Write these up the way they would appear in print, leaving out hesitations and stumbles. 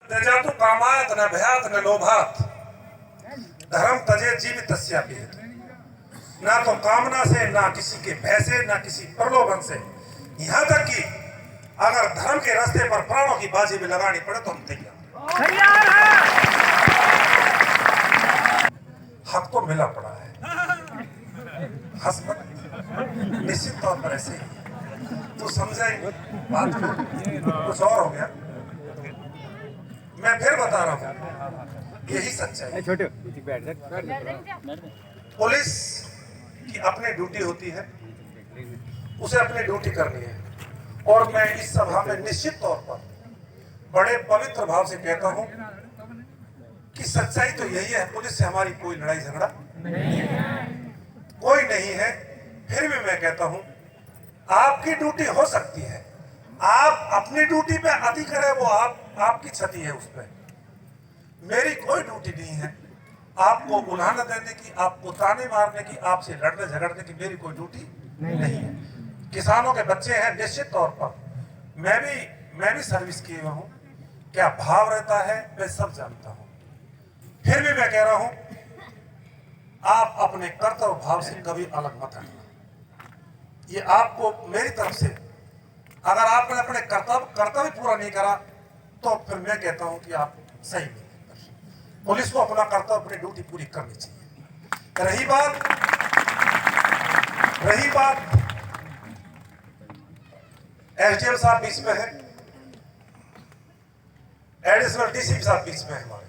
तेजातु कामात् न भयात् न लोभात् धर्म तजे जीवितस्यापि। ना तो कामना से, ना किसी के भय से, ना किसी प्रलोभन से, यहाँ तक कि अगर धर्म के रास्ते पर प्राणों की बाजी भी लगानी पड़े तो हम तैयार हैं। हक तो मिला पड़ा है, हंस मत, निश्चित तौर पर ऐसे ही तो समझा ही बात को कुछ और हो गया। मैं फिर बता रहा हूं, यही सच्चाई। पुलिस की अपनी ड्यूटी होती है, उसे अपनी ड्यूटी करनी है। और मैं इस सभा में निश्चित तौर पर बड़े पवित्र भाव से कहता हूं कि सच्चाई तो यही है, पुलिस से हमारी कोई लड़ाई झगड़ा कोई नहीं है। फिर भी मैं कहता हूं, आपकी ड्यूटी हो सकती है, आप अपनी ड्यूटी पे अति करें, वो आपकी क्षति है। उस पर मेरी कोई ड्यूटी नहीं है आपको उल्हाना देने की, आपको ताने मारने की, आपसे लड़ने झगड़ने की मेरी कोई ड्यूटी नहीं है। किसानों के बच्चे हैं, निश्चित तौर पर मैं भी सर्विस किए हुआ हूं, क्या भाव रहता है मैं सब जानता हूं। फिर भी मैं कह रहा हूं, आप अपने कर्तव्य भाव से कभी अलग मत हटना। ये आपको मेरी तरफ से, अगर आपने अपने कर्तव्य पूरा नहीं करा तो फिर मैं कहता हूं कि आप सही नहीं। पुलिस को अपना कर्तव्य, अपनी ड्यूटी पूरी करनी चाहिए। रही बात एसडीएम साहब बीच में है, एडिशनल डीसीपी साहब बीच में है। हमारे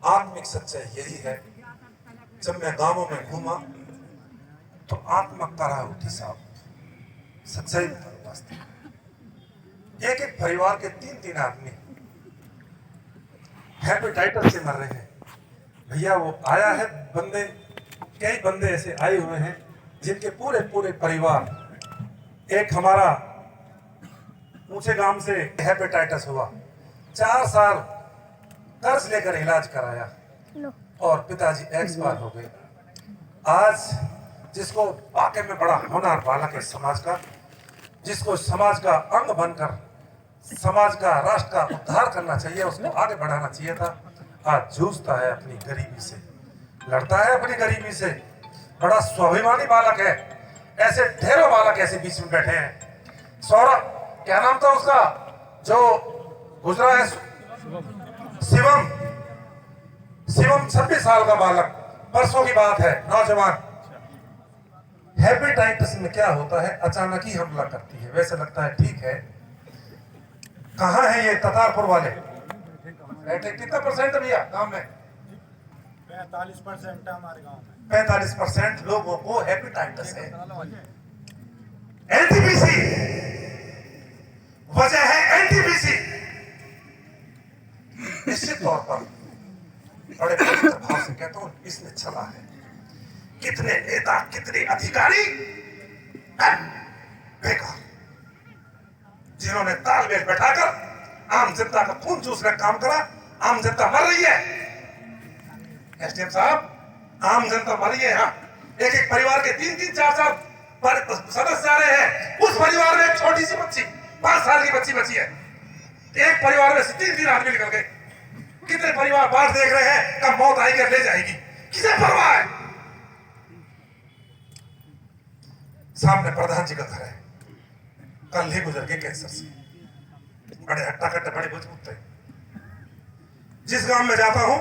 आत्मिक सच्चाई यही है, जब मैं गांवों में घूमा तो आत्मा करा उठी साहब, सच्चाई वास्ते। एक परिवार के 3 आदमी हेपेटाइटिस से मर रहे हैं। भैया वो आया है बंदे, कई बंदे ऐसे आए हुए हैं जिनके पूरे परिवार, एक हमारा ऊंचे गांव से हेपेटाइटिस हुआ, 4 साल कर्ज लेकर इलाज कराया और पिताजी एक्सपायर हो गए। आज जिसको वाकई में बड़ा होनहार बालक है समाज का, जिसको समाज का अंग बनकर समाज का, राष्ट्र का उद्धार करना चाहिए, उसको आगे बढ़ाना चाहिए था, आज जूझता है अपनी गरीबी से, लड़ता है अपनी गरीबी से। बड़ा स्वाभिमानी बालक है। ऐसे ढेरों बालक ऐसे बीच में बैठे हैं। सौरभ, क्या नाम था उसका जो गुजरा है, शिवम 26 साल का बालक, परसों की बात है, नौजवान। हेपेटाइटिस में क्या होता है, अचानक ही हमला करती है। वैसे लगता है ठीक है, कहां है ये ततारपुर वाले, कितना परसेंट भैया गांव में? 45% हमारे गांव में 45% लोगों को हेपेटाइटिस है। एनटीपीसी वजह है, एनटीपीसी। निश्चित तौर पर बड़े पवित्र भाव से कहता हूं, इसने चला है। कितने नेता, कितने अधिकारी बेकार, जिन्होंने तालमेल बैठाकर आम जनता का खून चूसने का काम करा। आम जनता मर रही है एसडीएम साहब, आम जनता मर रही है। यहाँ एक परिवार के 3-3, 4-4 सदस्य जा रहे हैं। उस परिवार में एक छोटी सी बच्ची, 5 साल की बच्ची बची है। एक परिवार में से 3 आदमी निकल गए। कितने परिवार बाहर देख रहे हैं, कब मौत आएगी ले जाएगी, किसे परवाह है? सामने प्रधान जी का घर है, कल ही गुजर गए कैंसर से। बड़े हट्टा कट्टा, बड़े मजबूत थे। जिस गांव में जाता हूं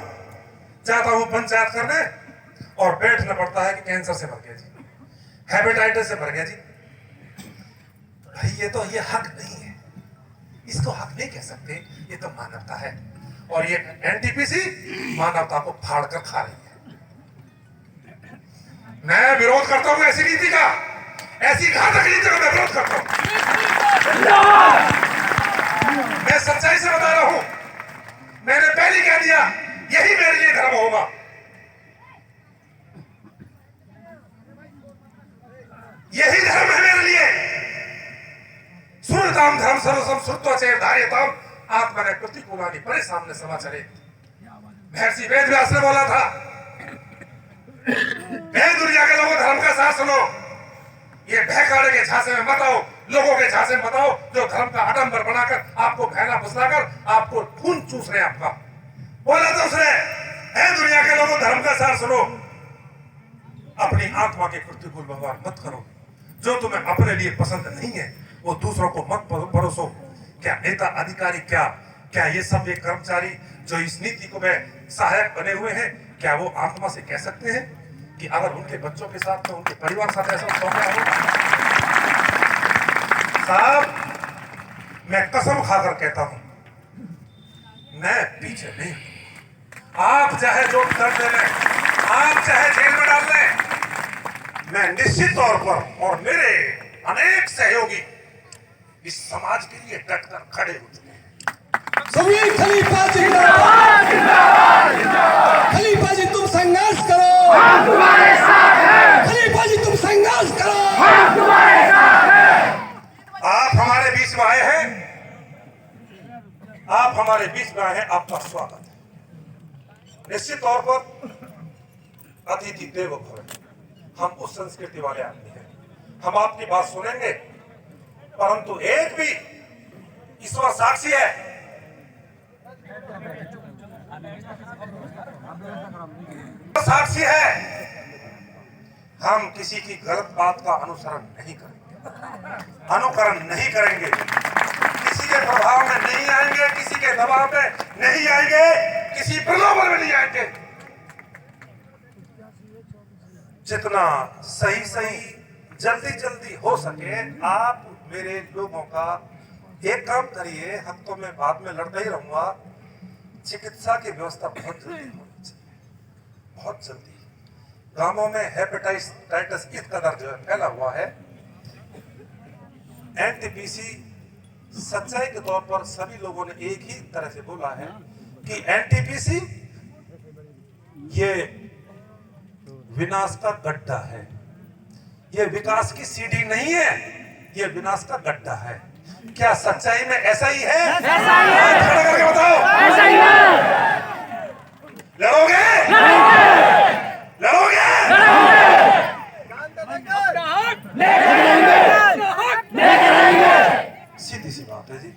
पंचायत करने, और बैठना पड़ता है कि कैंसर से मर गया जी, हेपेटाइटिस से मर गया जी। भाई ये हक नहीं है, इसको हक नहीं कह सकते, ये तो मानवता है। और ये एनटीपीसी मानवता को फाड़ कर खा रही है। मैं विरोध करता हूं ऐसी नीति का, ऐसी घातक नीति का मैं विरोध करता हूं। मैं सच्चाई से बता रहा हूं, मैंने पहले कह दिया, यही मेरे लिए धर्म होगा। यही धर्म है मेरे लिए। सूर्यताम धर्म सर्वसम श्रुत्वाचेर धार्यताम आत्मने प्रतिकूलानि परे सामने समाचारे। महर्षि वेद व्यास ने बोला था, हे दुनिया के लोगों, धर्म का साथ सुनो, ये भय काड़े के झांसे में मत आओ। लोगों के झांसे में बताओ जो धर्म का आडंबर बनाकर आपको बहला फुसलाकर आपको खून चूस रहे आपका। बोला तो उसने, है दुनिया के लोगों धर्म का सार सुनो, अपनी आत्मा के प्रतिकूल व्यवहार मत करो। जो तुम्हें अपने लिए पसंद नहीं है वो दूसरों को मत परोसो। क्या नेता अधिकारी, क्या क्या ये सब ये कर्मचारी जो इस नीति को में सहायक बने हुए हैं, क्या वो आत्मा से कह सकते हैं कि अगर उनके बच्चों के साथ तो उनके परिवार साथ ऐसा हो गया हो? साहब, मैं कसम खाकर कहता हूं, मैं पीछे नहीं। आप चाहे जो कर दे लें, आप चाहे जेल में डाल लें, मैं निश्चित तौर पर और मेरे अनेक सहयोगी इस समाज के लिए डटकर खड़े हो चुके हैं। शबीर खलीफा जिंदाबाद, जिंदाबाद, जिंदाबाद। खलीफा जी तुम संघर्ष करो, हम तुम्हारे साथ हैं। खलीफा जी तुम संघर्ष करो, हम तुम्हारे साथ हैं। आप हमारे बीच में आए हैं, आप हमारे बीच में आए हैं, आपका स्वागत है। निश्चित तौर पर अतिथि देवो भव, हम उस संस्कृति वाले आदमी हैं, हम आपकी बात सुनेंगे, परंतु एक भी ईश्वर साक्षी है, साक्षी है, हम किसी की गलत बात का अनुसरण नहीं करेंगे, अनुकरण नहीं करेंगे, किसी के प्रभाव में नहीं आएंगे, किसी के दबाव में नहीं आएंगे, किसी प्रलोभन में नहीं आएंगे। जितना सही सही जल्दी जल्दी हो सके आप मेरे लोगों का एक काम करिए, हम तो मैं बाद में लड़ता ही रहूंगा, चिकित्सा की व्यवस्था बहुत जल्दी होनी चाहिए, बहुत जल्दी। गांवों में हेपेटाइटिस इस कदर जो है फैला हुआ है। एनटीपीसी सच्चाई के तौर पर सभी लोगों ने एक ही तरह से बोला है कि एनटीपीसी ये विनाश का गड्ढा है, ये विकास की सीढ़ी नहीं है, ये विनाश का गड्ढा है। क्या सच्चाई में ऐसा ही है? ऐसा ही है। खड़ा करके बताओ, ऐसा ही है। लड़ोगे? लड़ोगे? सीधी सी बात है जी,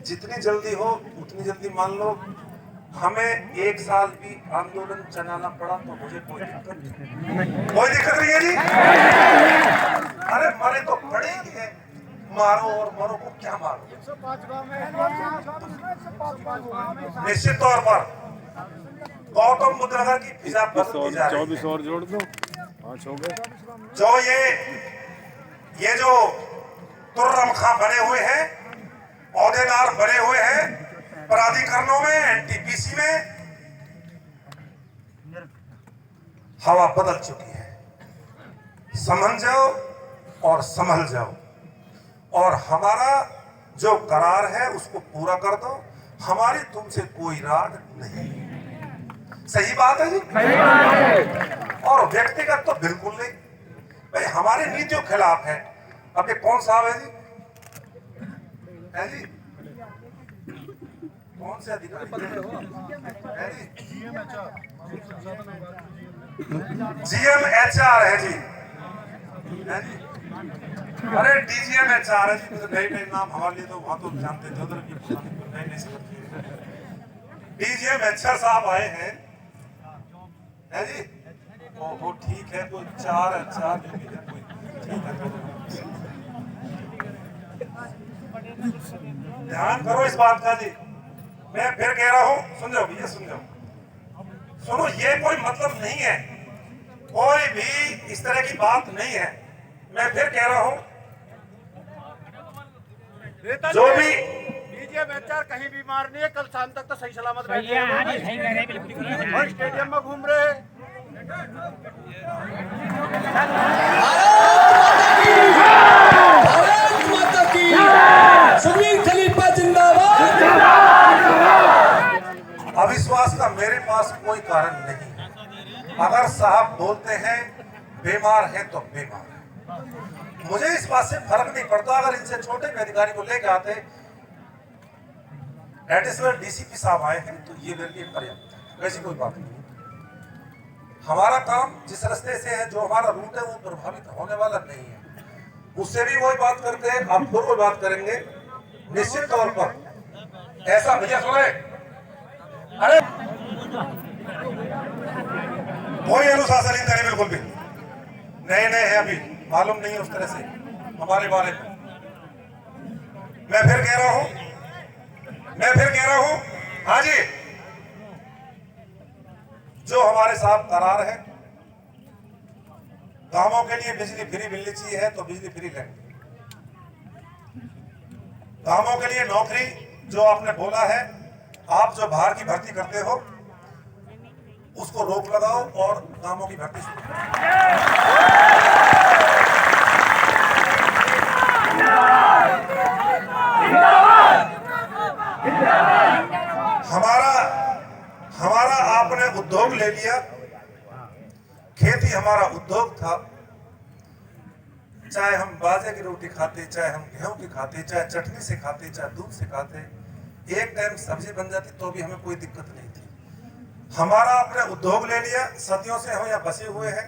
जितनी जल्दी हो उतनी जल्दी मान लो। हमें एक साल भी आंदोलन चलाना पड़ा तो मुझे कोई दिक्कत नहीं है जी। अरे मरे तो पड़े ही है, मारो और मरो को क्या मारो। निश्चित तौर पर गौतम बुद्ध नगर की फिजा बदलती जा रही है। 24 और जोड़ दो, 5 हो गए। जो ये जो तुर्रमखा बने हुए हैं, औहदेदार बने हुए हैं प्राधिकरणों में, एनटीपीसी में, हवा बदल चुकी है। समझ जाओ और संभल जाओ, और हमारा जो करार है उसको पूरा कर दो। हमारी तुमसे कोई राग नहीं। सही बात है जी? सही बात है। और व्यक्तिगत तो बिल्कुल नहीं भाई, हमारे नीतियों के खिलाफ है। अब ये कौन साहब है जी? है जी? कौन से अधिकारी है जी? GMHR है जी, है जी? अरे DGMHR है जी, नए नए नाम हमारे लिए तो वहां तो जानते थे, उधर की नए नए समझ। DGMHR साहब आए हैं, है जी? वो ठीक है, कोई 4 जो भी है, कोई ठीक है। ध्यान करो इस बात का जी, मैं फिर कह रहा हूं, सुन जाओ भैया, सुन जाओ, सुनो, ये कोई मतलब नहीं है, कोई भी इस तरह की बात नहीं है। मैं फिर कह रहा हूं, जो भी DGMHR कहीं बीमार नहीं है, कल शाम तक तो सही सलामत बैठे हैं। और स्टेडियम में घूम रहे हैं। भारत माता की, शबीर खलीफा जिंदाबाद। अविश्वास का मेरे पास कोई कारण नहीं है। अगर साहब बोलते हैं बीमार है तो बीमार है, मुझे इस बात से फर्क नहीं पड़ता। अगर इनसे छोटे अधिकारी को लेकर आते, एडिशनल DCP साहब आए हैं, तो ये मेरे लिए पर्याप्त है, वैसी कोई बात नहीं। हमारा काम जिस रास्ते से है, जो हमारा रूट है, वो प्रभावित होने वाला नहीं है। उससे भी वही बात करते हैं, आप फिर वही बात करेंगे निश्चित तौर पर। ऐसा भैया सुने, अरे कोई अनुशासन नहीं करे, बिल्कुल भी नए नए हैं, अभी मालूम नहीं है उस तरह से हमारे बारे में। मैं फिर कह रहा हूं, हाँ जी, जो हमारे साथ करार है, गांवों के लिए बिजली फ्री मिलनी चाहिए है तो बिजली फ्री लेंगे। गांवों के लिए नौकरी जो आपने बोला है, आप जो बाहर की भर्ती करते हो उसको रोक लगाओ और गांवों की भर्ती शुरू करो। हमारा आपने उद्योग ले लिया, खेती हमारा उद्योग था, चाहे हम बाजे की रोटी खाते, चाहे हम गेहूं की खाते, चाहे चटनी से खाते, चाहे दूध से खाते, एक टाइम सब्जी बन जाती तो भी हमें कोई दिक्कत नहीं थी। हमारा आपने उद्योग ले लिया, सदियों से हम यहाँ बसे हुए हैं,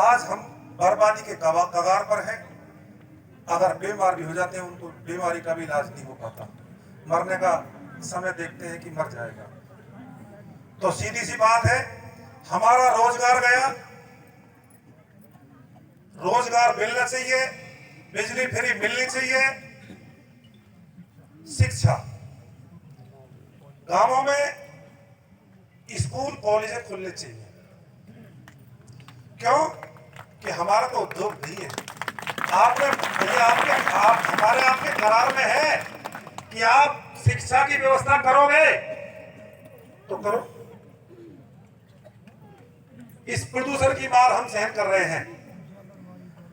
आज हम बर्बादी के कगार पर हैं। अगर बीमार भी हो जाते हैं, उनको बीमारी का भी इलाज नहीं हो पाता, मरने का समय देखते हैं कि मर जाएगा। तो सीधी सी बात है, हमारा रोजगार गया, रोजगार मिलना चाहिए, बिजली फ्री मिलनी चाहिए, शिक्षा, गांवों में स्कूल कॉलेज खुलने चाहिए। क्यों? कि हमारा तो उद्योग नहीं है। आपने आपके करार में है कि आप शिक्षा की व्यवस्था करोगे तो करो। इस प्रदूषण की मार हम सहन कर रहे हैं।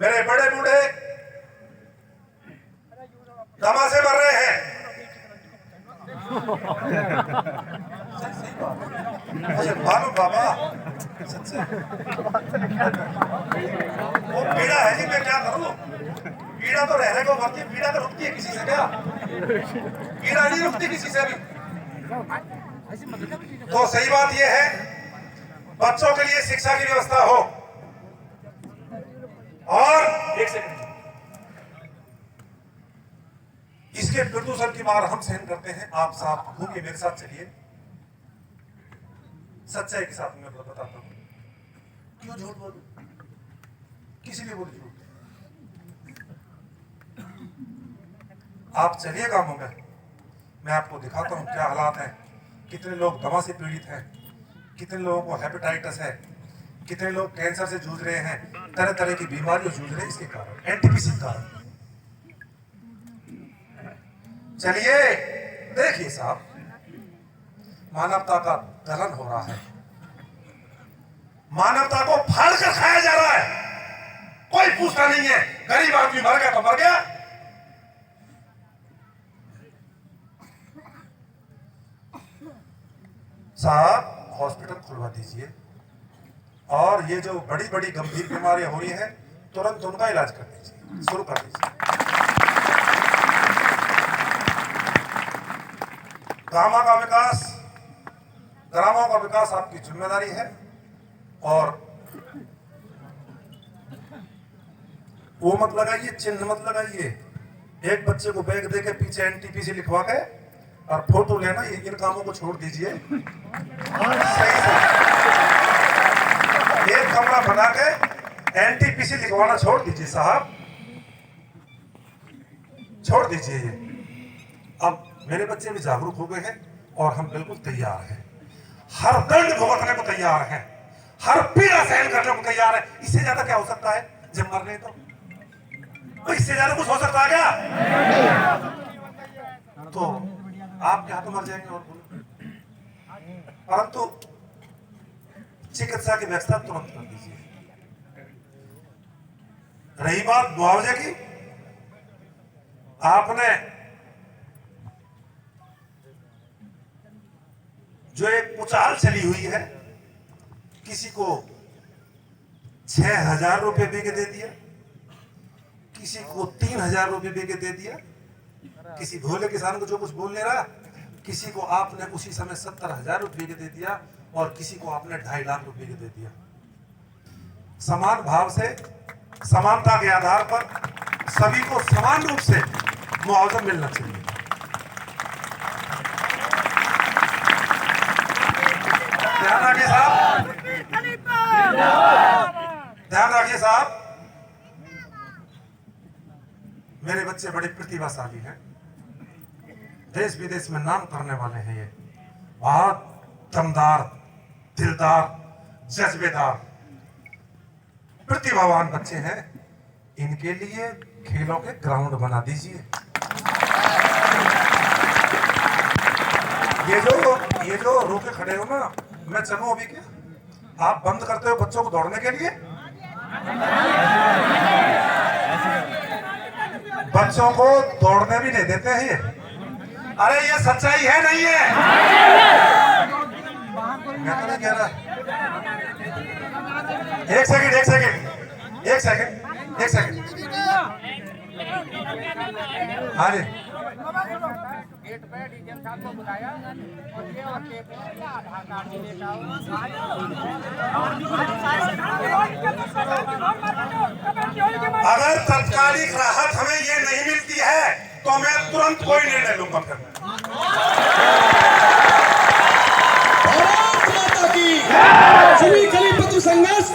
मेरे बड़े बूढ़े दमा से मर रहे हैं। मुझे मालूम बाबा, सच्चे वो पीड़ा है जी, मैं क्या करूं? पीड़ा तो रहने को मरती, पीड़ा तो रुकती है किसी से क्या? पीड़ा नहीं रुकती किसी से भी। तो सही बात यह है, बच्चों के लिए शिक्षा की व्यवस्था हो। और एक सेकंड, इसके प्रदूषण की मार हम सहन करते हैं। आप साथ घूमिए, मेरे साथ चलिए, सच्चाई के साथ मैं बताता हूं। क्यों झूठ बोलूं? किसी लिए बोलूं झूठ? आप चलिए गांवों में, मैं आपको दिखाता हूं क्या हालात हैं, कितने लोग दमा से पीड़ित हैं, कितने लोगों को हेपेटाइटिस है, कितने लोग कैंसर से जूझ रहे हैं, तरह तरह की बीमारियों जूझ रहे हैं इसके कारण, एनटीपीसी कारण। चलिए देखिए साहब, मानवता का दहन हो रहा है, मानवता को फाड़ कर खाया जा रहा है, कोई पूछता नहीं है। गरीब आदमी मर गया तो मर गया। साहब हॉस्पिटल खुलवा दीजिए, और ये जो बड़ी बड़ी गंभीर बीमारियां हो रही हैं, तुरंत उनका इलाज कर दीजिए, शुरू कर दीजिए। ग्रामों का विकास आपकी जिम्मेदारी है। और वो मत लगाइए, चिन्ह मत लगाइए। एक बच्चे को बैग देके पीछे एनटीपीसी लिखवा के और फोटो लेना, ये इन कामों को छोड़ दीजिए। सही से एक कमरा बना के एनटीपीसी लिखवाना छोड़ दीजिए साहब, छोड़ दीजिए ये। अब मेरे बच्चे भी जागरूक हो गए हैं और हम बिल्कुल तैयार हैं, हर दंड भुगतने को तैयार हैं, हर पीड़ा सहन करने को तैयार है। इससे ज्यादा क्या हो सकता है? जब मरने तो इससे ज्यादा कुछ हो सकता है क्या? तो आप क्या तो मर जाएंगे और बोलो, परंतु चिकित्सा की व्यवस्था तुरंत कर दीजिए। रही बात मुआवजे की, आपने जो एक उचाल चली हुई है, किसी को 6,000 रुपए दे के दे दिया, किसी को 3,000 रुपए दे के दे दिया, किसी भोले किसान को जो कुछ बोल ले रहा, किसी को आपने उसी समय 70,000 रुपए के दे दिया, और किसी को आपने 2.5 लाख रुपए के दे दिया। समान भाव से समानता के आधार पर सभी को समान रूप से मुआवजा मिलना चाहिए। ध्यान रखिए साहब, ध्यान रखिए साहब, मेरे बच्चे बड़े प्रतिभाशाली हैं, देश विदेश में नाम करने वाले हैं। ये बहुत दमदार, दिलदार, जज्बेदार, प्रतिभावान बच्चे हैं। इनके लिए खेलों के ग्राउंड बना दीजिए। ये जो रोके खड़े हो ना, मैं चलूं अभी क्या? आप बंद करते हो बच्चों को दौड़ने के लिए? बच्चों को दौड़ने भी नहीं देते हैं ये। अरे ये सच्चाई है नहीं है? मैं तो नहीं कह रहा। एक सेकंड हाँ जी, गेट पे डीएम साहब को बुलाया और ये और के पे आधार कार्ड भी लेकर आओ। अगर तत्कालिक राहत हमें ये नहीं मिलती है तो मैं तुरंत कोई निर्णय लूंगा। फिर भारत माता की सभी खलीफा तुम संघर्ष